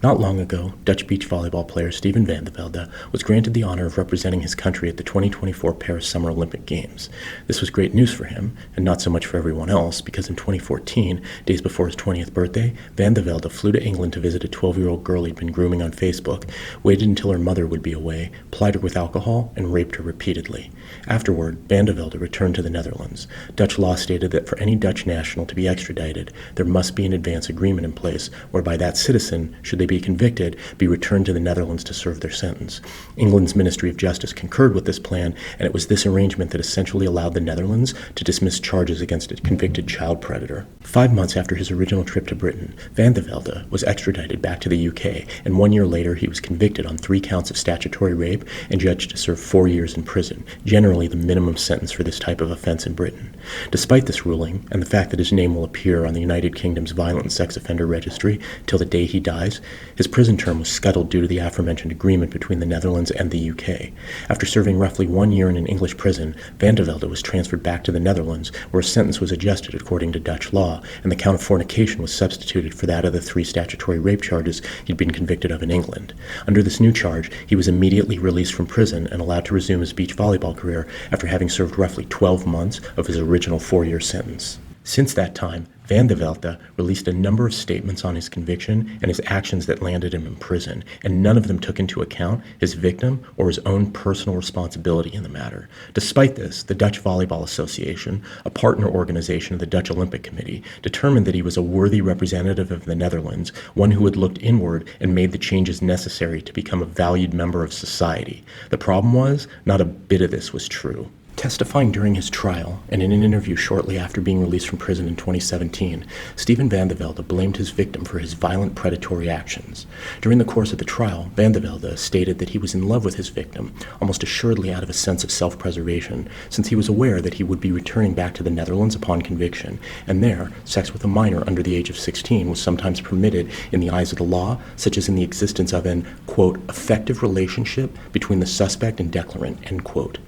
Not long ago, Dutch beach volleyball player Steven Velde was granted the honor of representing his country at the 2024 Paris Summer Olympic Games. This was great news for him, and not so much for everyone else, because in 2014, days before his 20th birthday, Velde flew to England to visit a 12-year-old girl he'd been grooming on Facebook, waited until her mother would be away, plied her with alcohol, and raped her repeatedly. Afterward, Velde returned to the Netherlands. Dutch law stated that for any Dutch national to be extradited, there must be an advance agreement in place whereby that citizen, should they be convicted, be returned to the Netherlands to serve their sentence. England's Ministry of Justice concurred with this plan, and it was this arrangement that essentially allowed the Netherlands to dismiss charges against a convicted child predator. 5 months after his original trip to Britain, Velde was extradited back to the UK, and 1 year later he was convicted on 3 counts of statutory rape and judged to serve 4 years in prison, generally the minimum sentence for this type of offense in Britain. Despite this ruling, and the fact that his name will appear on the United Kingdom's violent and sex offender registry till the day he dies, his prison term was scuttled due to the aforementioned agreement between the Netherlands and the UK. After serving roughly 1 year in an English prison, Velde was transferred back to the Netherlands, where his sentence was adjusted according to Dutch law, and the count of fornication was substituted for that of the 3 statutory rape charges he'd been convicted of in England. Under this new charge, he was immediately released from prison and allowed to resume his beach volleyball career after having served roughly 12 months of his original 4-year sentence. Since that time, Velde released a number of statements on his conviction and his actions that landed him in prison, and none of them took into account his victim or his own personal responsibility in the matter. Despite this, the Dutch Volleyball Association, a partner organization of the Dutch Olympic Committee, determined that he was a worthy representative of the Netherlands, one who had looked inward and made the changes necessary to become a valued member of society. The problem was, not a bit of this was true. Testifying during his trial, and in an interview shortly after being released from prison in 2017, Steven Velde blamed his victim for his violent predatory actions. During the course of the trial, Velde stated that he was in love with his victim, almost assuredly out of a sense of self-preservation, since he was aware that he would be returning back to the Netherlands upon conviction, and there, sex with a minor under the age of 16 was sometimes permitted in the eyes of the law, such as in the existence of an, quote, effective relationship between the suspect and declarant, end quote.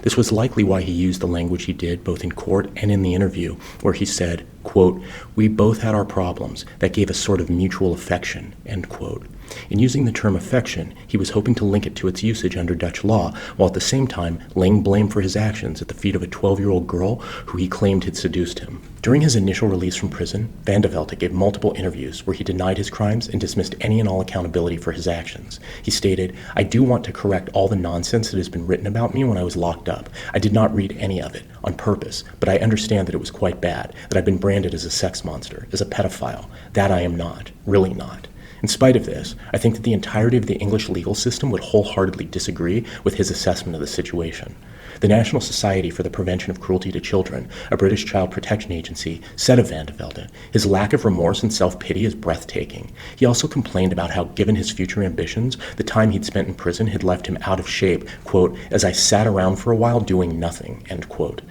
This was likely why he used the language he did both in court and in the interview, where he said, quote, "We both had our problems that gave us sort of mutual affection," end quote. In using the term affection, he was hoping to link it to its usage under Dutch law, while at the same time laying blame for his actions at the feet of a 12-year-old girl who he claimed had seduced him. During his initial release from prison, Velde gave multiple interviews where he denied his crimes and dismissed any and all accountability for his actions. He stated, "I do want to correct all the nonsense that has been written about me when I was locked up. I did not read any of it, on purpose, but I understand that it was quite bad, that I've been branded as a sex monster, as a pedophile. That I am not, really not." In spite of this, I think that the entirety of the English legal system would wholeheartedly disagree with his assessment of the situation. The National Society for the Prevention of Cruelty to Children, a British child protection agency, said of Velde, "His lack of remorse and self-pity is breathtaking." He also complained about how, given his future ambitions, the time he'd spent in prison had left him out of shape, quote, "as I sat around for a while doing nothing," end quote.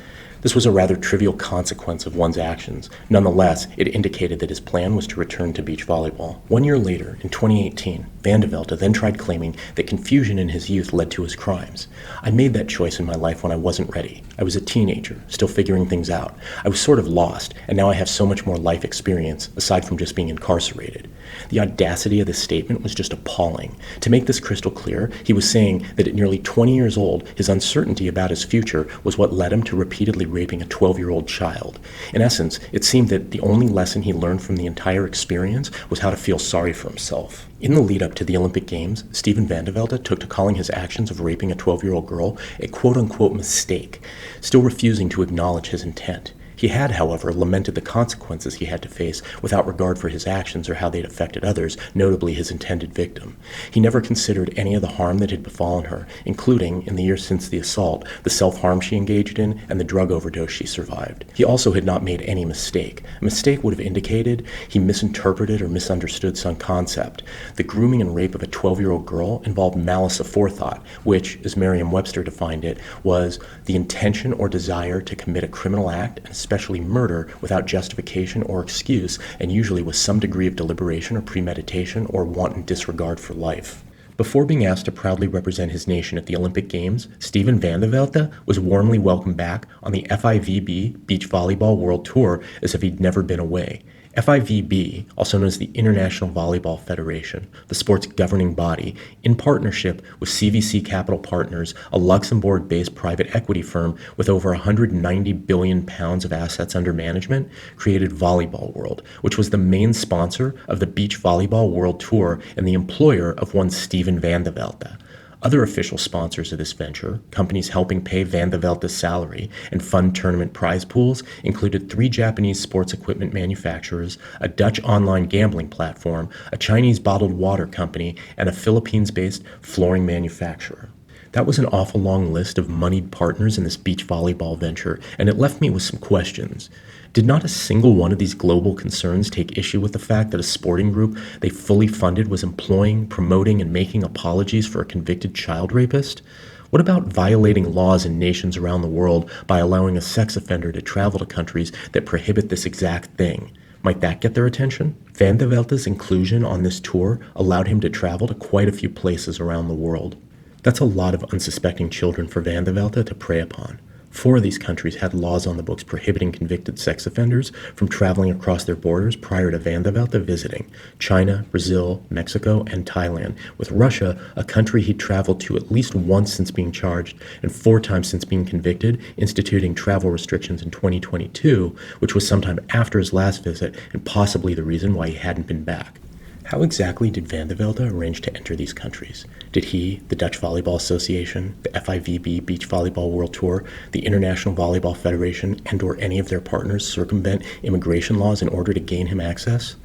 This was a rather trivial consequence of one's actions. Nonetheless, it indicated that his plan was to return to beach volleyball. 1 year later, in 2018, Velde then tried claiming that confusion in his youth led to his crimes. "I made that choice in my life when I wasn't ready. I was a teenager, still figuring things out. I was sort of lost, and now I have so much more life experience, aside from just being incarcerated." The audacity of this statement was just appalling. To make this crystal clear, he was saying that at nearly 20 years old, his uncertainty about his future was what led him to repeatedly raping a 12-year-old child. In essence, it seemed that the only lesson he learned from the entire experience was how to feel sorry for himself. In the lead-up to the Olympic Games, Steven Velde took to calling his actions of raping a 12-year-old girl a quote-unquote mistake, still refusing to acknowledge his intent. He had, however, lamented the consequences he had to face without regard for his actions or how they'd affected others, notably his intended victim. He never considered any of the harm that had befallen her, including, in the years since the assault, the self-harm she engaged in and the drug overdose she survived. He also had not made any mistake. A mistake would have indicated he misinterpreted or misunderstood some concept. The grooming and rape of a 12-year-old girl involved malice aforethought, which, as Merriam-Webster defined it, was the intention or desire to commit a criminal act, and especially murder, without justification or excuse, and usually with some degree of deliberation or premeditation or wanton disregard for life. Before being asked to proudly represent his nation at the Olympic Games, Steven Velde was warmly welcomed back on the FIVB Beach Volleyball World Tour as if he'd never been away. FIVB, also known as the International Volleyball Federation, the sport's governing body, in partnership with CVC Capital Partners, a Luxembourg-based private equity firm with over 190 billion pounds of assets under management, created Volleyball World, which was the main sponsor of the Beach Volleyball World Tour and the employer of one Steven Velde. Other official sponsors of this venture, companies helping pay Van de Velde's salary and fund tournament prize pools, included 3 Japanese sports equipment manufacturers, a Dutch online gambling platform, a Chinese bottled water company, and a Philippines-based flooring manufacturer. That was an awful long list of moneyed partners in this beach volleyball venture, and it left me with some questions. Did not a single one of these global concerns take issue with the fact that a sporting group they fully funded was employing, promoting, and making apologies for a convicted child rapist? What about violating laws in nations around the world by allowing a sex offender to travel to countries that prohibit this exact thing? Might that get their attention? Van de Velde's inclusion on this tour allowed him to travel to quite a few places around the world. That's a lot of unsuspecting children for Van de Velde to prey upon. 4 of these countries had laws on the books prohibiting convicted sex offenders from traveling across their borders prior to Van de Velde visiting: China, Brazil, Mexico, and Thailand, with Russia, a country he'd traveled to at least once since being charged and 4 times since being convicted, instituting travel restrictions in 2022, which was sometime after his last visit and possibly the reason why he hadn't been back. How exactly did Van de Velde arrange to enter these countries? Did he, the Dutch Volleyball Association, the FIVB Beach Volleyball World Tour, the International Volleyball Federation, and/or any of their partners circumvent immigration laws in order to gain him access?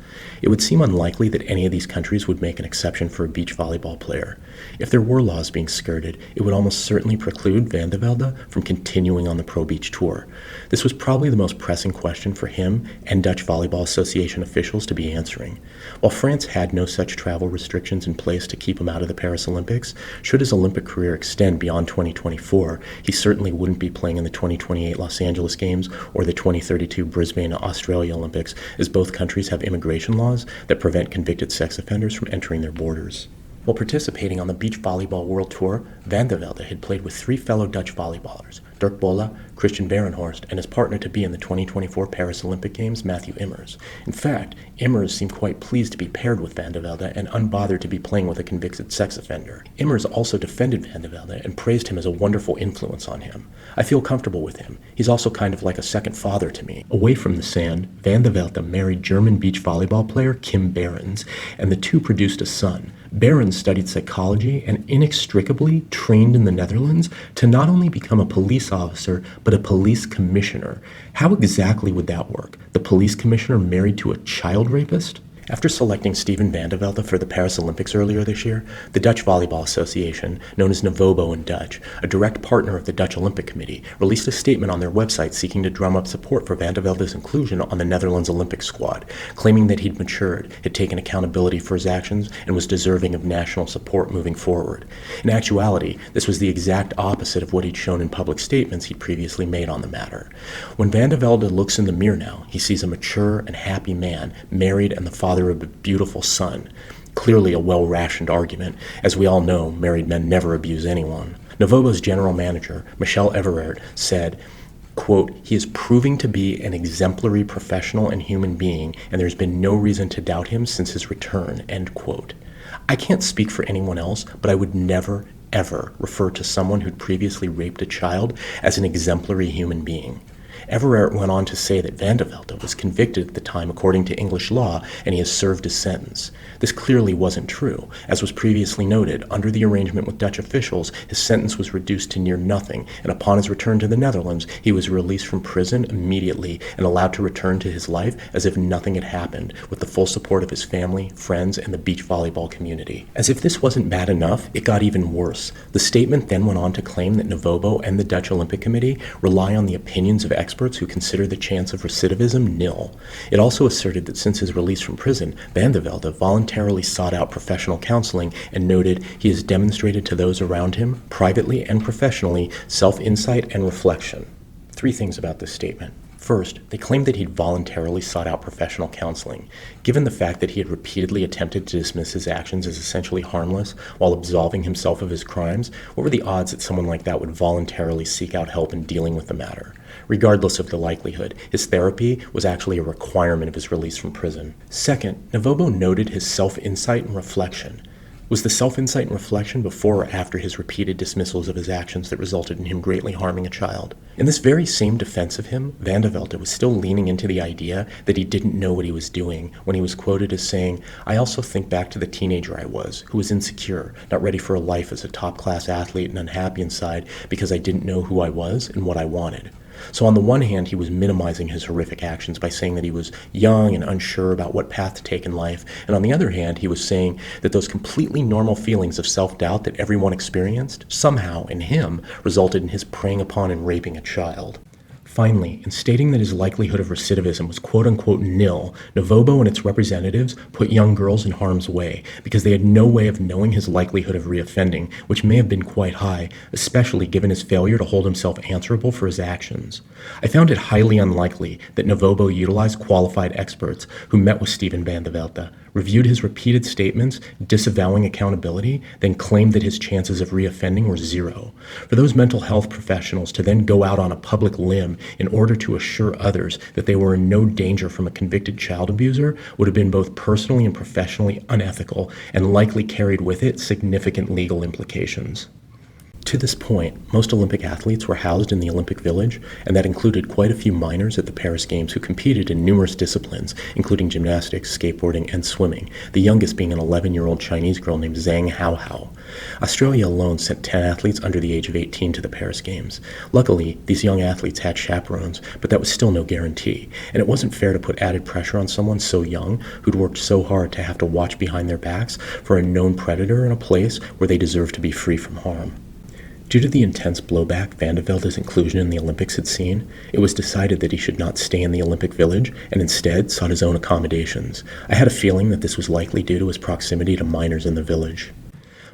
It would seem unlikely that any of these countries would make an exception for a beach volleyball player. If there were laws being skirted, it would almost certainly preclude Van de Velde from continuing on the Pro Beach Tour. This was probably the most pressing question for him and Dutch Volleyball Association officials to be answering. While France had no such travel restrictions in place to keep him out of the Paris Olympics, should his Olympic career extend beyond 2024, he certainly wouldn't be playing in the 2028 Los Angeles Games or the 2032 Brisbane, Australia Olympics, as both countries have immigration laws that prevent convicted sex offenders from entering their borders. While participating on the Beach Volleyball World Tour, Van de Velde had played with 3 fellow Dutch volleyballers, Dirk Bolle, Christian Berenhorst, and his partner to be in the 2024 Paris Olympic Games, Matthew Immers. In fact, Immers seemed quite pleased to be paired with Van de Velde and unbothered to be playing with a convicted sex offender. Immers also defended Van de Velde and praised him as a wonderful influence on him. I feel comfortable with him. He's also kind of like a second father to me. Away from the sand, Van de Velde married German beach volleyball player Kim Behrens, and the two produced a son. Behrens studied psychology and inextricably trained in the Netherlands to not only become a police officer, but a police commissioner. How exactly would that work? The police commissioner married to a child rapist? After selecting Steven Van de Velde for the Paris Olympics earlier this year, the Dutch Volleyball Association, known as NVOBO in Dutch, a direct partner of the Dutch Olympic Committee, released a statement on their website seeking to drum up support for Van de Velde's inclusion on the Netherlands Olympic squad, claiming that he'd matured, had taken accountability for his actions, and was deserving of national support moving forward. In actuality, this was the exact opposite of what he'd shown in public statements he'd previously made on the matter. When Van de Velde looks in the mirror now, he sees a mature and happy man, married and the father of a beautiful son. Clearly a well-rationed argument. As we all know, married men never abuse anyone. NVOBO's general manager, Michel Everard, said, quote, "He is proving to be an exemplary professional and human being, and there's been no reason to doubt him since his return," end quote. I can't speak for anyone else, but I would never, ever refer to someone who'd previously raped a child as an exemplary human being. Everard went on to say that Van de Velde was convicted at the time according to English law, and he has served his sentence. This clearly wasn't true. As was previously noted, under the arrangement with Dutch officials, his sentence was reduced to near nothing, and upon his return to the Netherlands, he was released from prison immediately and allowed to return to his life as if nothing had happened, with the full support of his family, friends, and the beach volleyball community. As if this wasn't bad enough, it got even worse. The statement then went on to claim that NVOBO and the Dutch Olympic Committee rely on the opinions of experts who consider the chance of recidivism nil. It also asserted that since his release from prison, Van de Velde voluntarily sought out professional counseling and noted he has demonstrated to those around him, privately and professionally, self-insight and reflection. 3 things about this statement. First, they claimed that he'd voluntarily sought out professional counseling. Given the fact that he had repeatedly attempted to dismiss his actions as essentially harmless while absolving himself of his crimes, what were the odds that someone like that would voluntarily seek out help in dealing with the matter? Regardless of the likelihood, his therapy was actually a requirement of his release from prison. Second, Navobo noted his self-insight and reflection. Was the self-insight and reflection before or after his repeated dismissals of his actions that resulted in him greatly harming a child? In this very same defense of him, Velde was still leaning into the idea that he didn't know what he was doing when he was quoted as saying, "I also think back to the teenager I was, who was insecure, not ready for a life as a top-class athlete and unhappy inside because I didn't know who I was and what I wanted." So on the one hand, he was minimizing his horrific actions by saying that he was young and unsure about what path to take in life, and on the other hand, he was saying that those completely normal feelings of self-doubt that everyone experienced, somehow, in him, resulted in his preying upon and raping a child. Finally, in stating that his likelihood of recidivism was quote-unquote nil, Navobo and its representatives put young girls in harm's way because they had no way of knowing his likelihood of reoffending, which may have been quite high, especially given his failure to hold himself answerable for his actions. I found it highly unlikely that Navobo utilized qualified experts who met with Steven Velde, reviewed his repeated statements, disavowing accountability, then claimed that his chances of reoffending were zero. For those mental health professionals to then go out on a public limb in order to assure others that they were in no danger from a convicted child abuser would have been both personally and professionally unethical and likely carried with it significant legal implications. To this point, most Olympic athletes were housed in the Olympic Village, and that included quite a few minors at the Paris Games who competed in numerous disciplines, including gymnastics, skateboarding, and swimming, the youngest being an 11-year-old Chinese girl named Zhang Haohao. Australia alone sent 10 athletes under the age of 18 to the Paris Games. Luckily, these young athletes had chaperones, but that was still no guarantee, and it wasn't fair to put added pressure on someone so young who'd worked so hard to have to watch behind their backs for a known predator in a place where they deserved to be free from harm. Due to the intense blowback Velde's inclusion in the Olympics had seen, it was decided that he should not stay in the Olympic Village and instead sought his own accommodations. I had a feeling that this was likely due to his proximity to minors in the village.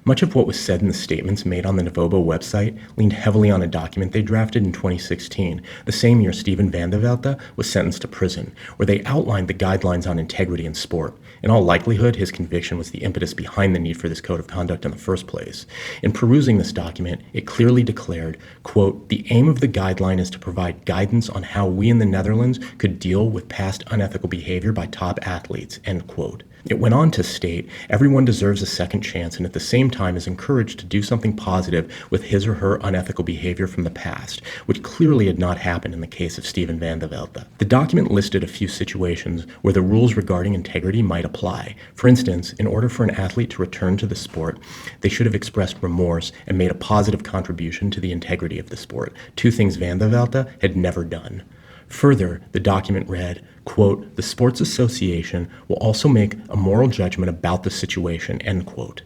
Much of what was said in the statements made on the Navobo website leaned heavily on a document they drafted in 2016, the same year Steven Velde was sentenced to prison, where they outlined the guidelines on integrity in sport. In all likelihood, his conviction was the impetus behind the need for this code of conduct in the first place. In perusing this document, it clearly declared, quote, "The aim of the guideline is to provide guidance on how we in the Netherlands could deal with past unethical behavior by top athletes," end quote. It went on to state, everyone deserves a second chance and at the same time is encouraged to do something positive with his or her unethical behavior from the past, which clearly had not happened in the case of Steven Velde. The document listed a few situations where the rules regarding integrity might apply. For instance, in order for an athlete to return to the sport, they should have expressed remorse and made a positive contribution to the integrity of the sport, two things Velde had never done. Further, the document read, quote, "The Sports Association will also make a moral judgment about the situation," end quote.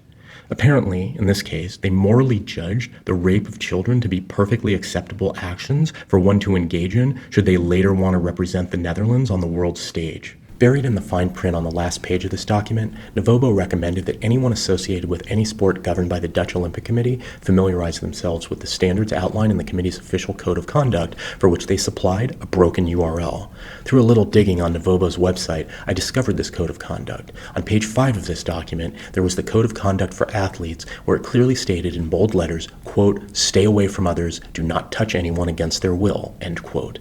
Apparently, in this case, they morally judged the rape of children to be perfectly acceptable actions for one to engage in should they later want to represent the Netherlands on the world stage. Buried in the fine print on the last page of this document, Navobo recommended that anyone associated with any sport governed by the Dutch Olympic Committee familiarize themselves with the standards outlined in the committee's official code of conduct, for which they supplied a broken URL. Through a little digging on Navobo's website, I discovered this code of conduct. On page 5 of this document, there was the code of conduct for athletes, where it clearly stated in bold letters, quote, "Stay away from others, do not touch anyone against their will," end quote.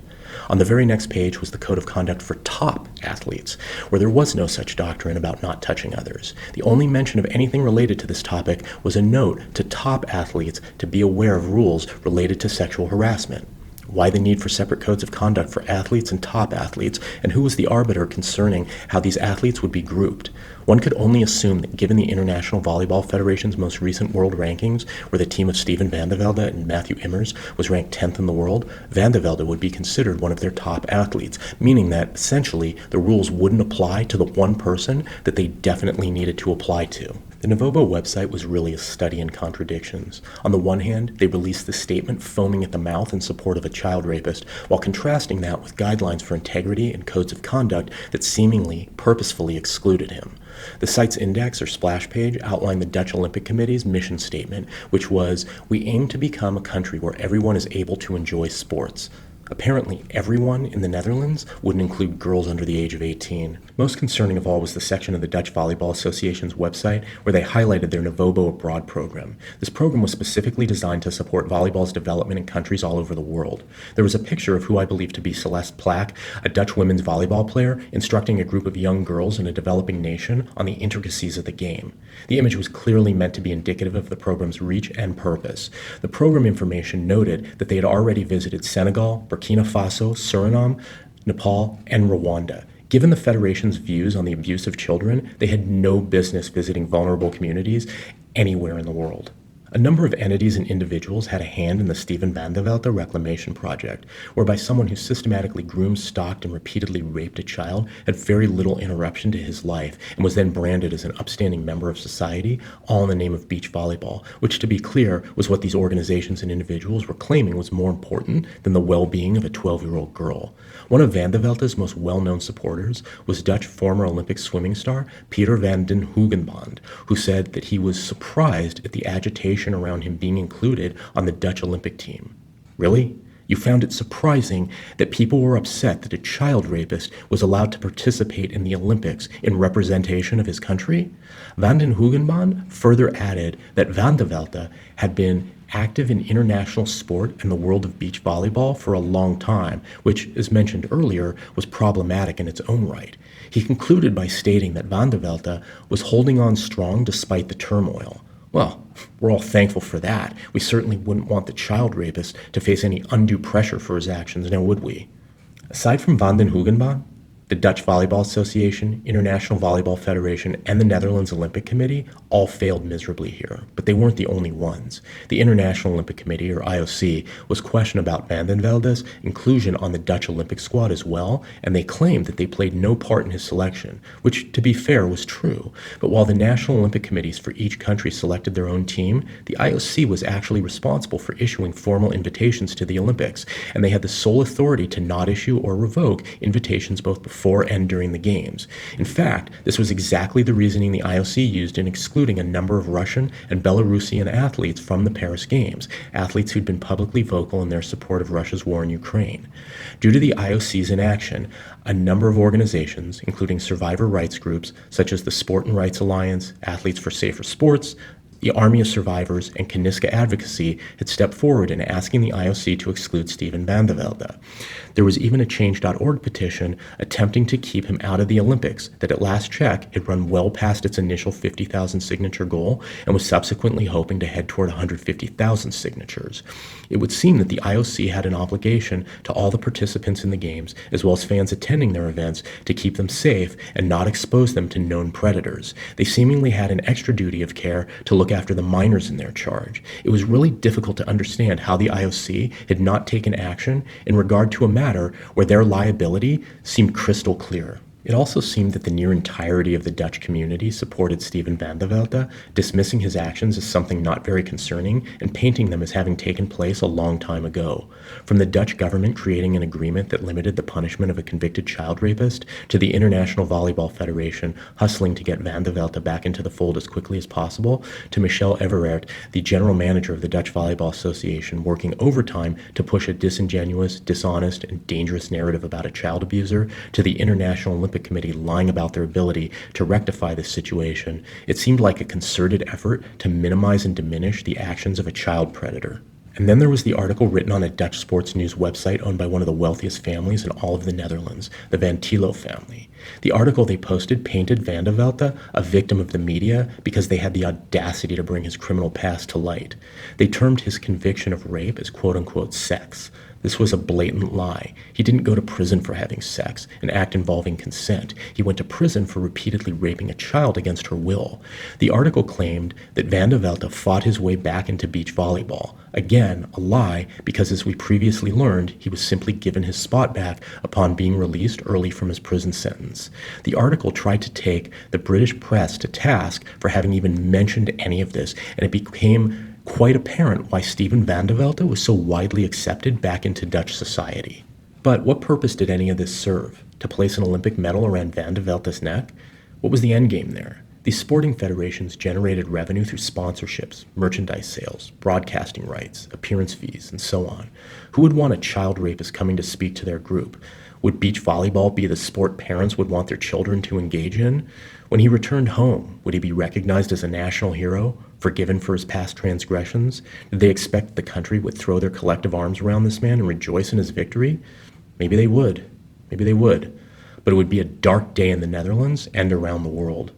On the very next page was the code of conduct for top athletes, where there was no such doctrine about not touching others. The only mention of anything related to this topic was a note to top athletes to be aware of rules related to sexual harassment. Why the need for separate codes of conduct for athletes and top athletes, and who was the arbiter concerning how these athletes would be grouped? One could only assume that given the International Volleyball Federation's most recent world rankings, where the team of Steven Velde and Matthew Immers was ranked 10th in the world, Velde would be considered one of their top athletes, meaning that, essentially, the rules wouldn't apply to the one person that they definitely needed to apply to. The Navobo website was really a study in contradictions. On the one hand, they released the statement foaming at the mouth in support of a child rapist, while contrasting that with guidelines for integrity and codes of conduct that seemingly, purposefully excluded him. The site's index or splash page outlined the Dutch Olympic Committee's mission statement, which was, "We aim to become a country where everyone is able to enjoy sports." Apparently, everyone in the Netherlands wouldn't include girls under the age of 18. Most concerning of all was the section of the Dutch Volleyball Association's website where they highlighted their Novobo Abroad program. This program was specifically designed to support volleyball's development in countries all over the world. There was a picture of who I believe to be Celeste Plack, a Dutch women's volleyball player, instructing a group of young girls in a developing nation on the intricacies of the game. The image was clearly meant to be indicative of the program's reach and purpose. The program information noted that they had already visited Senegal, Burkina Faso, Suriname, Nepal, and Rwanda. Given the Federation's views on the abuse of children, they had no business visiting vulnerable communities anywhere in the world. A number of entities and individuals had a hand in the Steven van de Velde reclamation project, whereby someone who systematically groomed, stalked, and repeatedly raped a child had very little interruption to his life and was then branded as an upstanding member of society, all in the name of beach volleyball, which, to be clear, was what these organizations and individuals were claiming was more important than the well-being of a 12-year-old girl. One of Van de Velde's most well-known supporters was Dutch former Olympic swimming star Peter van den Hoogenband, who said that he was surprised at the agitation around him being included on the Dutch Olympic team. Really? You found it surprising that people were upset that a child rapist was allowed to participate in the Olympics in representation of his country? Van den Hoogenband further added that Van de Velde had been active in international sport and the world of beach volleyball for a long time, which, as mentioned earlier, was problematic in its own right. He concluded by stating that Van de Velde was holding on strong despite the turmoil. Well, we're all thankful for that. We certainly wouldn't want the child rapist to face any undue pressure for his actions, now would we? Aside from Van den Hoogenband, the Dutch Volleyball Association, International Volleyball Federation, and the Netherlands Olympic Committee all failed miserably here, but they weren't the only ones. The International Olympic Committee, or IOC, was questioned about Van den Velde's inclusion on the Dutch Olympic squad as well, and they claimed that they played no part in his selection, which, to be fair, was true. But while the National Olympic Committees for each country selected their own team, the IOC was actually responsible for issuing formal invitations to the Olympics, and they had the sole authority to not issue or revoke invitations both before and during the Games. In fact, this was exactly the reasoning the IOC used in excluding a number of Russian and Belarusian athletes from the Paris Games, athletes who'd been publicly vocal in their support of Russia's war in Ukraine. Due to the IOC's inaction, a number of organizations, including survivor rights groups such as the Sport and Rights Alliance, Athletes for Safer Sports, the Army of Survivors, and Kaniska Advocacy had stepped forward in asking the IOC to exclude Steven van de Velde. There was even a Change.org petition attempting to keep him out of the Olympics that at last check had run well past its initial 50,000 signature goal and was subsequently hoping to head toward 150,000 signatures. It would seem that the IOC had an obligation to all the participants in the Games, as well as fans attending their events, to keep them safe and not expose them to known predators. They seemingly had an extra duty of care to look after the minors in their charge. It was really difficult to understand how the IOC had not taken action in regard to a matter where their liability seemed crystal clear. It also seemed that the near entirety of the Dutch community supported Steven van de Velde, dismissing his actions as something not very concerning and painting them as having taken place a long time ago. From the Dutch government creating an agreement that limited the punishment of a convicted child rapist, to the International Volleyball Federation hustling to get Van de Velde back into the fold as quickly as possible, to Michel Everert, the general manager of the Dutch Volleyball Association, working overtime to push a disingenuous, dishonest, and dangerous narrative about a child abuser, to the International Olympic Committee lying about their ability to rectify this situation, it seemed like a concerted effort to minimize and diminish the actions of a child predator. And then there was the article written on a Dutch sports news website owned by one of the wealthiest families in all of the Netherlands, the Van Tilo family. The article they posted painted Van de Velde a victim of the media because they had the audacity to bring his criminal past to light. They termed his conviction of rape as quote-unquote sex. This was a blatant lie. He didn't go to prison for having sex, an act involving consent. He went to prison for repeatedly raping a child against her will. The article claimed that Van de Velde fought his way back into beach volleyball. Again, a lie, because as we previously learned, he was simply given his spot back upon being released early from his prison sentence. The article tried to take the British press to task for having even mentioned any of this, and it became quite apparent why Steven van de Velde was so widely accepted back into Dutch society. But what purpose did any of this serve? To place an Olympic medal around Van de Velde's neck? What was the endgame there? These sporting federations generated revenue through sponsorships, merchandise sales, broadcasting rights, appearance fees, and so on. Who would want a child rapist coming to speak to their group? Would beach volleyball be the sport parents would want their children to engage in? When he returned home, would he be recognized as a national hero, forgiven for his past transgressions? Did they expect the country would throw their collective arms around this man and rejoice in his victory? Maybe they would. Maybe they would. But it would be a dark day in the Netherlands and around the world.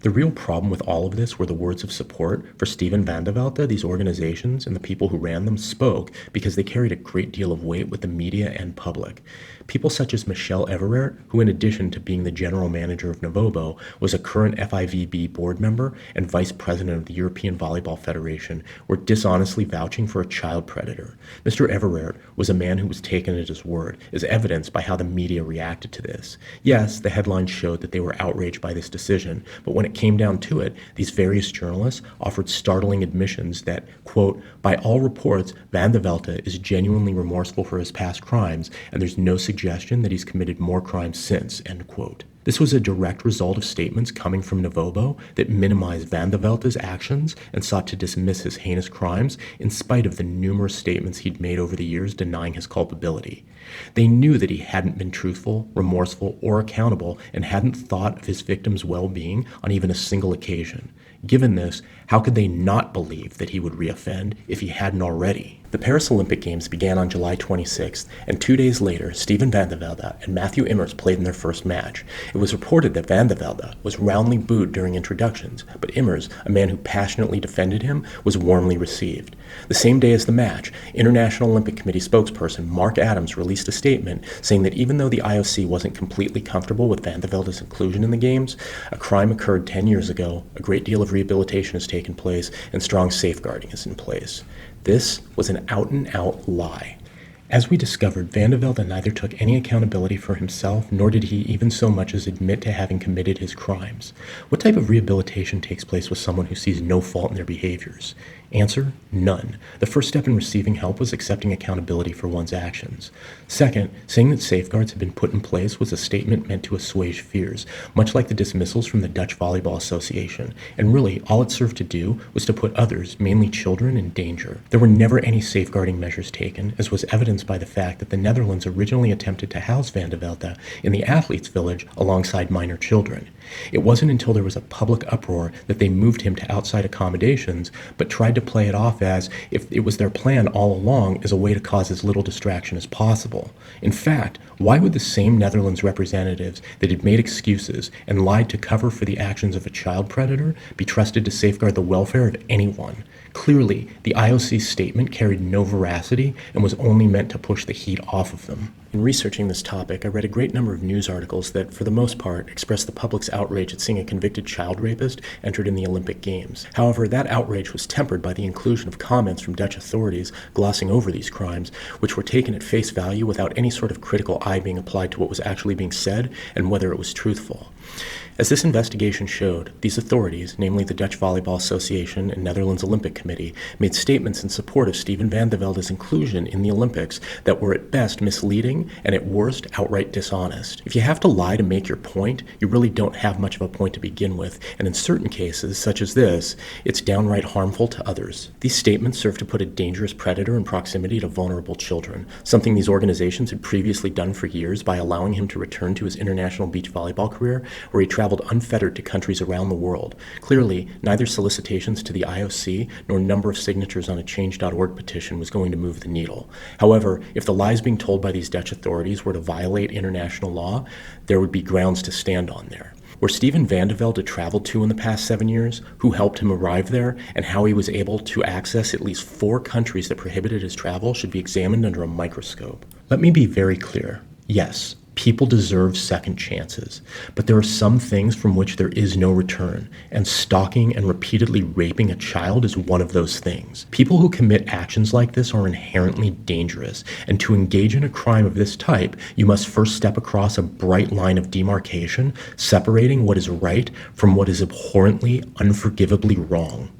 The real problem with all of this were the words of support for Steven van de Velde. These organizations and the people who ran them spoke because they carried a great deal of weight with the media and public. People such as Michel Everert, who in addition to being the general manager of Novobo, was a current FIVB board member and vice president of the European Volleyball Federation, were dishonestly vouching for a child predator. Mr. Everert was a man who was taken at his word, as evidenced by how the media reacted to this. Yes, the headlines showed that they were outraged by this decision, but when it came down to it, these various journalists offered startling admissions that, quote, by all reports, Van de Velde is genuinely remorseful for his past crimes, and there's no suggestion that he's committed more crimes since, end quote. This was a direct result of statements coming from Novobo that minimized Van de Velde's actions and sought to dismiss his heinous crimes in spite of the numerous statements he'd made over the years denying his culpability. They knew that he hadn't been truthful, remorseful, or accountable and hadn't thought of his victims' well-being on even a single occasion. Given this, how could they not believe that he would reoffend if he hadn't already? The Paris Olympic Games began on July 26th, and 2 days later, Steven van de Velde and Matthew Immers played in their first match. It was reported that van de Velde was roundly booed during introductions, but Immers, a man who passionately defended him, was warmly received. The same day as the match, International Olympic Committee spokesperson Mark Adams released a statement saying that even though the IOC wasn't completely comfortable with van de Velde's inclusion in the Games, a crime occurred 10 years ago, a great deal of rehabilitation has taken place, and strong safeguarding is in place. This was an out-and-out lie. As we discovered, Van de Velde neither took any accountability for himself, nor did he even so much as admit to having committed his crimes. What type of rehabilitation takes place with someone who sees no fault in their behaviors? Answer, none. The first step in receiving help was accepting accountability for one's actions. Second, saying that safeguards had been put in place was a statement meant to assuage fears, much like the dismissals from the Dutch Volleyball Association, and really all it served to do was to put others, mainly children, in danger. There were never any safeguarding measures taken, as was evidenced by the fact that the Netherlands originally attempted to house Van de Velde in the athletes' village alongside minor children. It wasn't until there was a public uproar that they moved him to outside accommodations, but tried to play it off as if it was their plan all along as a way to cause as little distraction as possible. In fact, why would the same Netherlands representatives that had made excuses and lied to cover for the actions of a child predator be trusted to safeguard the welfare of anyone? Clearly, the IOC's statement carried no veracity and was only meant to push the heat off of them. In researching this topic, I read a great number of news articles that, for the most part, expressed the public's outrage at seeing a convicted child rapist entered in the Olympic Games. However, that outrage was tempered by the inclusion of comments from Dutch authorities glossing over these crimes, which were taken at face value without any sort of critical eye being applied to what was actually being said and whether it was truthful. As this investigation showed, these authorities, namely the Dutch Volleyball Association and Netherlands Olympic Committee, made statements in support of Steven van de Velde's inclusion in the Olympics that were at best misleading and at worst outright dishonest. If you have to lie to make your point, you really don't have much of a point to begin with, and in certain cases, such as this, it's downright harmful to others. These statements serve to put a dangerous predator in proximity to vulnerable children, something these organizations had previously done for years by allowing him to return to his international beach volleyball career, where he traveled unfettered to countries around the world. Clearly, neither solicitations to the IOC nor number of signatures on a Change.org petition was going to move the needle. However, if the lies being told by these Dutch authorities were to violate international law, there would be grounds to stand on there. Where Steven van de Velde traveled to in the past 7 years, who helped him arrive there, and how he was able to access at least 4 countries that prohibited his travel should be examined under a microscope. Let me be very clear. Yes, people deserve second chances, but there are some things from which there is no return, and stalking and repeatedly raping a child is one of those things. People who commit actions like this are inherently dangerous, and to engage in a crime of this type, you must first step across a bright line of demarcation, separating what is right from what is abhorrently, unforgivably wrong.